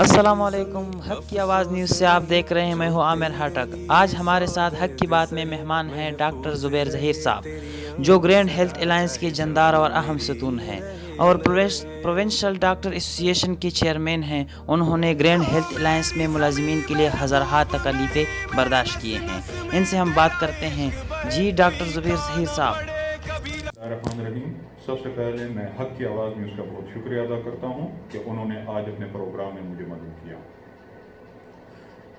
السلام علیکم، حق کی آواز نیوز سے آپ دیکھ رہے ہیں، میں ہوں عامر ہاٹک۔ آج ہمارے ساتھ حق کی بات میں مہمان ہیں ڈاکٹر زبیر ظہیر صاحب، جو گرینڈ ہیلتھ الائنس کے جاندار اور اہم ستون ہیں اور پروونشل ڈاکٹر ایسوسی ایشن کے چیئرمین ہیں۔ انہوں نے گرینڈ ہیلتھ الائنس میں ملازمین کے لیے ہزارہا تکلیفیں برداشت کیے ہیں۔ ان سے ہم بات کرتے ہیں۔ جی ڈاکٹر زبیر ظہیر صاحب۔ الرحمن الرحیم۔ سب سے پہلے میں حق کی آواز نیوز کا بہت شکریہ ادا کرتا ہوں کہ انہوں نے آج اپنے پروگرام میں مجھے مدعو کیا۔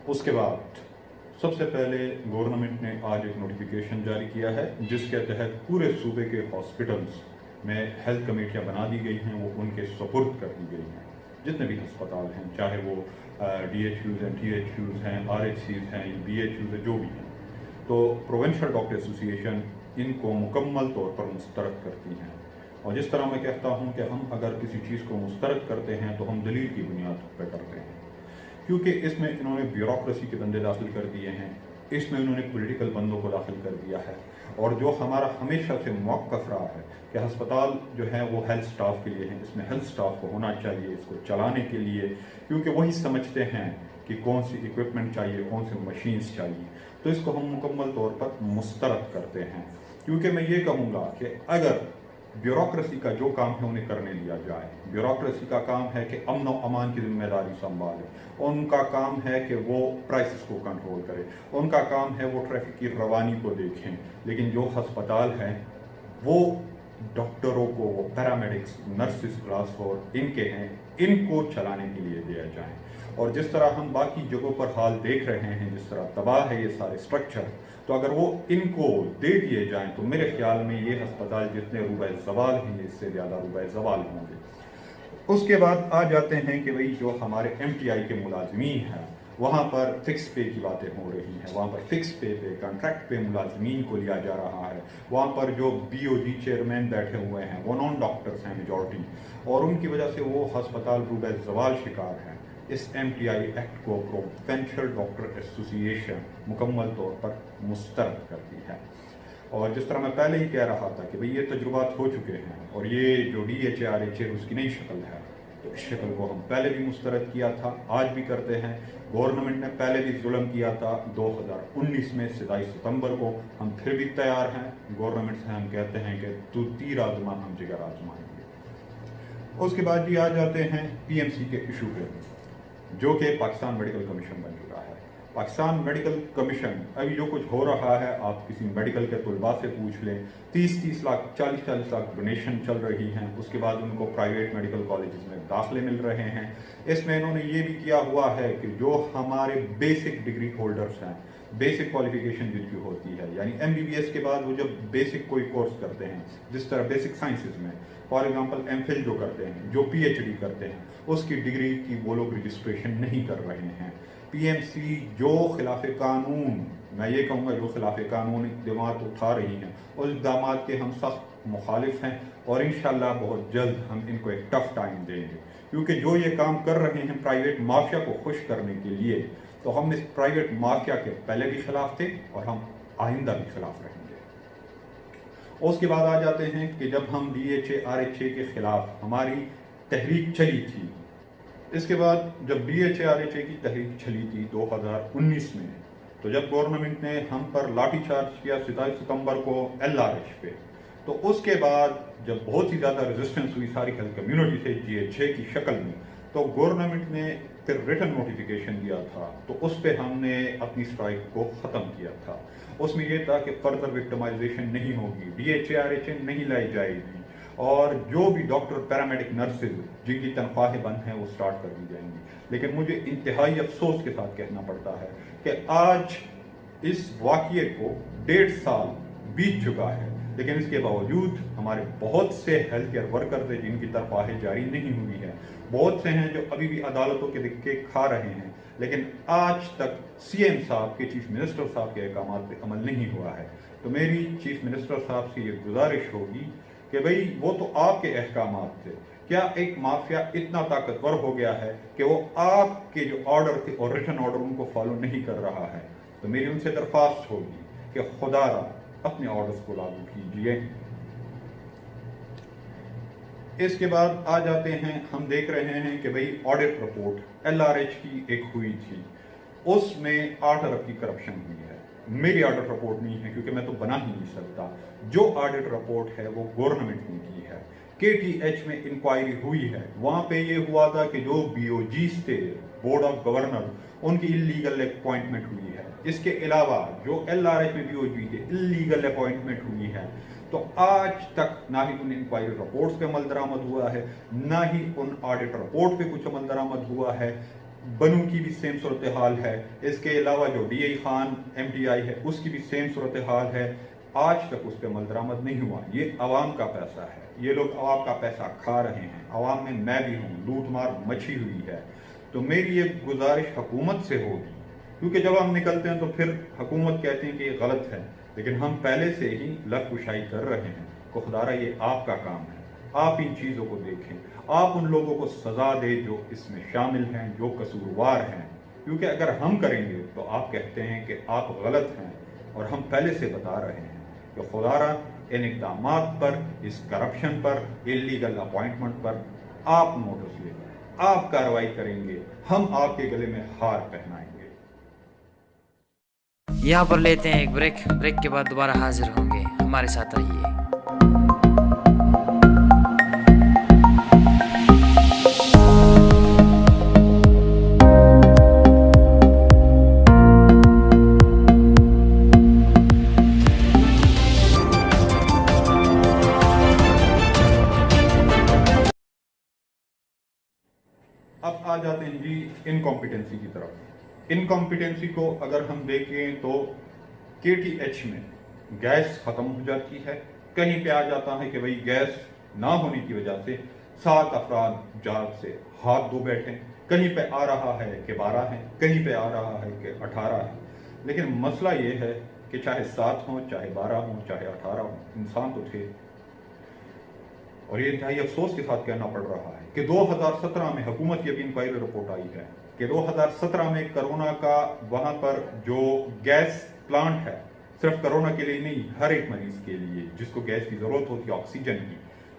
اس کے بعد سب سے پہلے گورنمنٹ نے آج ایک نوٹیفیکیشن جاری کیا ہے جس کے تحت پورے صوبے کے ہاسپٹلز میں ہیلتھ کمیٹیاں بنا دی گئی ہیں، وہ ان کے سپرد کر دی گئی ہیں۔ جتنے بھی ہسپتال ہیں، چاہے وہ ڈی ایچ یوز ہیں، ٹی ایچ یوز ہیں، آر ایچ سیز ہیں، بی ایچ یوز ہیں، جو بھی ہیں، تو پروونشل ڈاکٹر ایسوسی ایشن ان کو مکمل طور پر مسترد کرتی ہیں۔ اور جس طرح میں کہتا ہوں کہ ہم اگر کسی چیز کو مسترد کرتے ہیں تو ہم دلیل کی بنیاد پہ کرتے ہیں، کیونکہ اس میں انہوں نے بیوروکریسی کے بندے داخل کر دیے ہیں، اس میں انہوں نے پولیٹیکل بندوں کو داخل کر دیا ہے، اور جو ہمارا ہمیشہ سے موقف رہا ہے کہ ہسپتال جو ہے وہ ہیلتھ سٹاف کے لیے ہیں، اس میں ہیلتھ سٹاف کو ہونا چاہیے اس کو چلانے کے لیے، کیونکہ وہی سمجھتے ہیں کہ کون سی اکوپمنٹ چاہیے، کون سی مشینز چاہیے، تو اس کو ہم مکمل طور پر مسترد کرتے ہیں۔ کیونکہ میں یہ کہوں گا کہ اگر بیوروکریسی کا جو کام ہے انہیں کرنے دیا جائے، بیوروکریسی کا کام ہے کہ امن و امان کی ذمہ داری سنبھالے، ان کا کام ہے کہ وہ پرائسز کو کنٹرول کرے، ان کا کام ہے وہ ٹریفک کی روانی کو دیکھیں، لیکن جو ہسپتال ہیں وہ ڈاکٹروں کو، وہ پیرامیڈکس، نرسز کلاس 4 ان کے ہیں، ان کو چلانے کے لیے دیا جائیں۔ اور جس طرح ہم باقی جگہوں پر حال دیکھ رہے ہیں، جس طرح تباہ ہے یہ سارے سٹرکچر، تو اگر وہ ان کو دے دیے جائیں تو میرے خیال میں یہ ہسپتال جتنے روبہ زوال ہیں اس سے زیادہ روبہ زوال ہوں گے۔ اس کے بعد آ جاتے ہیں کہ وہی جو ہمارے ایم ٹی آئی کے ملازمین ہیں، وہاں پر فکس پے کی باتیں ہو رہی ہیں، وہاں پر فکس پے کانٹریکٹ پہ ملازمین کو لیا جا رہا ہے، وہاں پر جو بی او جی چیئرمین بیٹھے ہوئے ہیں وہ نان ڈاکٹرز ہیں میجورٹی، اور ان کی وجہ سے وہ ہسپتال روبہ زوال شکار ہیں۔ اس ایم ٹی آئی ایکٹ کو پروونشل ڈاکٹر ایسوسی ایشن مکمل طور پر مسترد کرتی ہے۔ اور جس طرح میں پہلے ہی کہہ رہا تھا کہ یہ تجربات ہو چکے ہیں، اور یہ جو D H A R H A اس کی نئی شکل ہے، تو اس شکل کو ہم پہلے بھی مسترد کیا تھا، آج بھی کرتے ہیں۔ گورنمنٹ نے پہلے بھی ظلم کیا تھا 2019 میں 27 ستمبر کو، ہم پھر بھی تیار ہیں۔ گورنمنٹ سے ہم کہتے ہیں کہ تو تیر آزما ہم جگر آزمائیں گے۔ اس کے بعد بھی آ جاتے ہیں پی ایم سی کے ایشو پہ، جو کہ پاکستان میڈیکل کمیشن بن چکا ہے۔ پاکستان میڈیکل کمیشن ابھی جو کچھ ہو رہا ہے، آپ کسی میڈیکل کے طلباء سے پوچھ لیں، 30 لاکھ 40 لاکھ ڈونیشن چل رہی ہیں، اس کے بعد ان کو پرائیویٹ میڈیکل کالجز میں داخلے مل رہے ہیں۔ اس میں انہوں نے یہ بھی کیا ہوا ہے کہ جو ہمارے بیسک ڈگری ہولڈرز ہیں، بیسک کوالیفیکیشن جن کی ہوتی ہے، یعنی ایم بی بی ایس کے بعد وہ جب بیسک کوئی کورس کرتے ہیں، جس طرح بیسک سائنسز میں فار ایگزامپل ایم فل جو کرتے ہیں، جو پی ایچ ڈی کرتے ہیں، اس کی ڈگری کی وہ لوگ رجسٹریشن نہیں کر رہے ہیں۔ پی ایم سی جو خلاف قانون، میں یہ کہوں گا جو خلاف قانون اقدامات اٹھا رہی ہیں، اس اقدامات کے ہم سخت مخالف ہیں، اور انشاءاللہ بہت جلد ہم ان کو ایک ٹف ٹائم دیں گے، کیونکہ جو یہ کام کر رہے ہیں پرائیویٹ مافیا کو خوش کرنے کے لیے، تو ہم اس پرائیویٹ مافیا کے پہلے بھی خلاف تھے اور ہم آئندہ بھی خلاف رہیں گے۔ اس کے بعد آ جاتے ہیں کہ جب ہم D H A R H A کے خلاف ہماری تحریک چلی تھی، اس کے بعد جب D H A R H A کی تحریک چلی تھی 2019 میں، تو جب گورنمنٹ نے ہم پر لاٹھی چارج کیا 27 ستمبر کو ایل آر ایچ پہ، تو اس کے بعد جب بہت ہی زیادہ ریزسٹنس ہوئی ساری ہیلتھ کمیونٹی سے جی ایچ اے کی شکل میں، تو گورنمنٹ نے پھر ریٹن نوٹیفیکیشن دیا تھا، تو اس پہ ہم نے اپنی اسٹرائک کو ختم کیا تھا۔ اس میں یہ تھا کہ فردر وکٹمائزیشن نہیں ہوگی، D H A R H A نہیں لائی جائے گی، اور جو بھی ڈاکٹر پیرامیڈک نرسز جن کی تنخواہیں بند ہیں وہ سٹارٹ کر دی جائیں گی۔ لیکن مجھے انتہائی افسوس کے ساتھ کہنا پڑتا ہے کہ آج اس واقعے کو 1.5 سال بیت چکا ہے، لیکن اس کے باوجود ہمارے بہت سے ہیلتھ کیئر ورکرز ہیں جن کی تنخواہیں جاری نہیں ہوئی ہیں، بہت سے ہیں جو ابھی بھی عدالتوں کے دھکے کھا رہے ہیں، لیکن آج تک سی ایم صاحب کے، چیف منسٹر صاحب کے احکامات پہ عمل نہیں ہوا ہے۔ تو میری چیف منسٹر صاحب سے یہ گزارش ہوگی کہ بھئی وہ تو آپ کے احکامات تھے، کیا ایک مافیا اتنا طاقتور ہو گیا ہے کہ وہ آپ کے جو آرڈر تھے اور ریٹن آرڈر ان کو فالو نہیں کر رہا ہے؟ تو میری ان سے درخواست ہوگی کہ خدا را اپنے آرڈرز کو لاگو کیجیے۔ اس کے بعد آ جاتے ہیں، ہم دیکھ رہے ہیں کہ بھئی آڈٹ رپورٹ LRH کی ایک ہوئی تھی، اس میں 8 ارب کی کرپشن ہوئی ہے۔ میری آڈٹ رپورٹ نہیں ہے کیونکہ میں تو بنا ہی نہیں سکتا، جو آڈٹ رپورٹ ہے وہ گورنمنٹ نے کی ہے۔ KTH میں انکوائری ہوئی ہے، وہاں پہ یہ ہوا تھا کہ جو BOGs تھے، بورڈ آف گورنر، ان کی اللیگل اپوائنٹمنٹ ہوئی ہے۔ اس کے علاوہ جو LRH میں BOG تھے، اللیگل اپوائنٹمنٹ ہوئی ہے۔ تو آج تک نہ ہی ان انکوائری رپورٹس پہ عمل درآمد ہوا ہے، نہ ہی ان آڈٹ رپورٹ پہ کچھ عمل درآمد ہوا ہے۔ بنو کی بھی سیم صورتحال ہے، اس کے علاوہ جو DI خان MTI ہے اس کی بھی سیم صورتحال ہے، آج تک اس پہ عمل درآمد نہیں ہوا۔ یہ عوام کا پیسہ ہے، یہ لوگ عوام کا پیسہ کھا رہے ہیں، عوام میں بھی ہوں، لوٹ مار مچی ہوئی ہے۔ تو میری یہ گزارش حکومت سے ہوگی، کیونکہ جب ہم نکلتے ہیں تو پھر حکومت کہتے ہیں کہ یہ غلط ہے، لیکن ہم پہلے سے ہی لگ کشائی کر رہے ہیں کہ خدارا یہ آپ کا کام ہے، آپ ان چیزوں کو دیکھیں، آپ ان لوگوں کو سزا دے جو اس میں شامل ہیں، جو قصوروار ہیں، کیونکہ اگر ہم کریں گے تو آپ کہتے ہیں کہ آپ غلط ہیں، اور ہم پہلے سے بتا رہے ہیں کہ خدارا ان اقدامات پر، اس کرپشن پر، اللیگل اپوائنٹمنٹ پر آپ نوٹس لیں، آپ کارروائی کریں گے، ہم آپ کے گلے میں ہار پہنائیں گے۔ یہاں پر لیتے ہیں ایک بریک کے بعد دوبارہ حاضر ہوں گے، ہمارے ساتھ رہیے۔ اب آ جاتے ہیں جی انکمپیٹنسی کی طرف۔ انکمپیٹنسی کو اگر ہم دیکھیں تو KTH میں گیس ختم ہو جاتی ہے، کہیں پہ آ جاتا ہے کہ بھئی گیس نہ ہونے کی وجہ سے 7 افراد جال سے ہاتھ دھو بیٹھے، کہیں پہ آ رہا ہے کہ 12 ہیں، کہیں پہ آ رہا ہے کہ 18 ہیں، لیکن مسئلہ یہ ہے کہ چاہے 7 ہوں، چاہے 12 ہوں، چاہے 18 ہوں، انسان تو تھے۔ اور یہ انتہائی افسوس کے ساتھ کہنا پڑ رہا ہے کہ 2017 میں حکومت کی ابھی انکوائری رپورٹ آئی ہے کہ 2017 میں کرونا کا وہاں پر جو گیس پلانٹ ہے، صرف کرونا کے لیے نہیں، ہر ایک مریض کے لیے جس کو گیس کی ضرورت ہوتی ہے آکسیجن کی،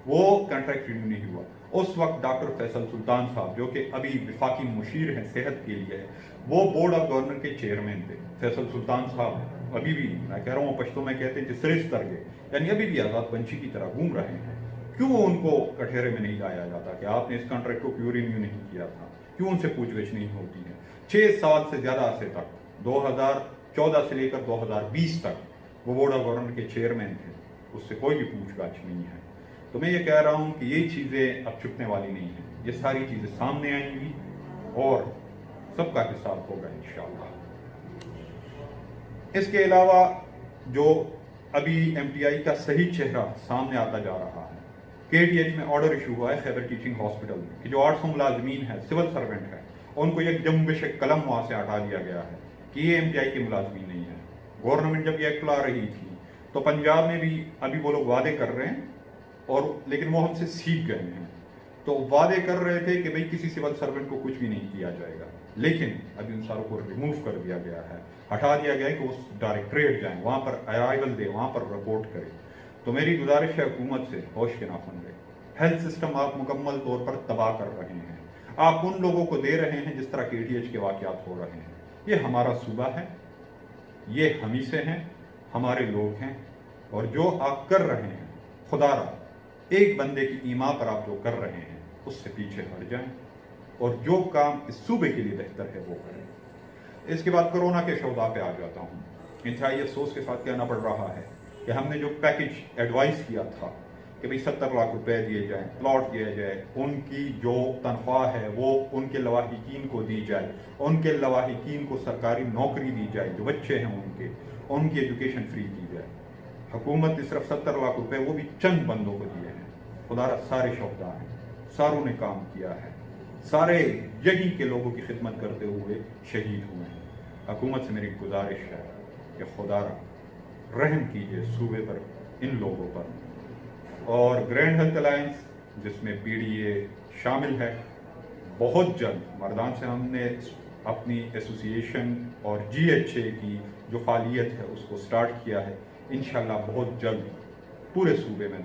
وہ کنٹریکٹ رینیو نہیں ہوا۔ اس وقت ڈاکٹر فیصل سلطان صاحب جو کہ ابھی وفاقی مشیر ہیں صحت کے لیے، وہ بورڈ آف گورنر کے چیئرمین تھے۔ فیصل سلطان صاحب ابھی بھی، میں کہہ رہا ہوں پشتوں میں کہتے ہیں جس طرح گئے، یعنی ابھی بھی آزاد پنچھی کی طرح گھوم رہے ہیں۔ کیوں ان کو کٹہرے میں نہیں لایا جاتا کہ آپ نے اس کانٹریکٹ کو کیوں رینیو نہیں کیا تھا؟ کیوں ان سے پوچھ گچھ نہیں ہوتی ہے؟ 6 سال سے زیادہ عرصے تک، 2014 سے لے کر 2020 تک وہ بورڈ آف گورنر کے چیئرمین تھے، اس سے کوئی بھی پوچھ گچھ نہیں ہے۔ تو میں یہ کہہ رہا ہوں کہ یہ چیزیں اب چھپنے والی نہیں ہیں، یہ ساری چیزیں سامنے آئیں گی اور سب کا حساب ہوگا انشاءاللہ۔ اس کے علاوہ جو ابھی MTI کا صحیح چہرہ سامنے آتا جا رہا ہے، KTH میں آرڈر ایشو ہوا ہے خیبر ٹیچنگ ہاسپٹل میں کہ جو 800 ملازمین ہیں، سول سرونٹ ہیں، ان کو ایک جنبش قلم وہاں سے ہٹا دیا گیا ہے کہ یہ MTI کے ملازمین نہیں ہیں۔ گورنمنٹ جب یہ ایکٹ لا رہی تھی تو پنجاب میں بھی ابھی وہ لوگ وعدے کر رہے ہیں، اور لیکن وہ ہم سے سیکھ گئے ہیں۔ تو وعدے کر رہے تھے کہ بھئی کسی سول سرونٹ کو کچھ بھی نہیں کیا جائے گا، لیکن ابھی ان ساروں کو ریموو کر دیا گیا ہے، ہٹا دیا گیا ہے کہ اس ڈائریکٹریٹ جائیں، وہاں پر ارائیول دیں، وہاں پر رپورٹ کریں۔ تو میری گزارش ہے حکومت سے، ہوش کے ناخن لیں۔ ہیلتھ سسٹم آپ مکمل طور پر تباہ کر رہے ہیں، آپ ان لوگوں کو دے رہے ہیں جس طرح KTH کے واقعات ہو رہے ہیں۔ یہ ہمارا صوبہ ہے، یہ ہم ہی سے ہیں، ہمارے لوگ ہیں، اور جو آپ کر رہے ہیں، خدا را ایک بندے کی ایما پر آپ جو کر رہے ہیں اس سے پیچھے ہٹ جائیں، اور جو کام اس صوبے کے لیے بہتر ہے وہ کریں۔ اس کے بعد کرونا کے شعبہ پہ آ جاتا ہوں۔ انتہائی افسوس کے ساتھ کہنا پڑ رہا ہے کہ ہم نے جو پیکج ایڈوائز کیا تھا کہ بھئی 70 لاکھ روپے دیے جائیں، پلاٹ دیا جائے، ان کی جو تنخواہ ہے وہ ان کے لواحقین کو دی جائے، ان کے لواحقین کو سرکاری نوکری دی جائے، جو بچے ہیں ان کی ایجوکیشن فری کی جائے، حکومت نے صرف 70 لاکھ روپے وہ بھی چند بندوں کو دیے ہیں۔ خدا را سارے شہداء ہیں، ساروں نے کام کیا ہے، سارے یہیں کے لوگوں کی خدمت کرتے ہوئے شہید ہوئے ہیں۔ حکومت سے میری گزارش ہے کہ خدا را رحم کیجئے صوبے پر، ان لوگوں پر۔ اور گرینڈ ہیلتھ الائنس جس میں PDA شامل ہے، بہت جلد مردان سے ہم نے اپنی ایسوسیشن اور GHA کی جو فعالیت ہے اس کو سٹارٹ کیا ہے، انشاءاللہ بہت جلد پورے صوبے میں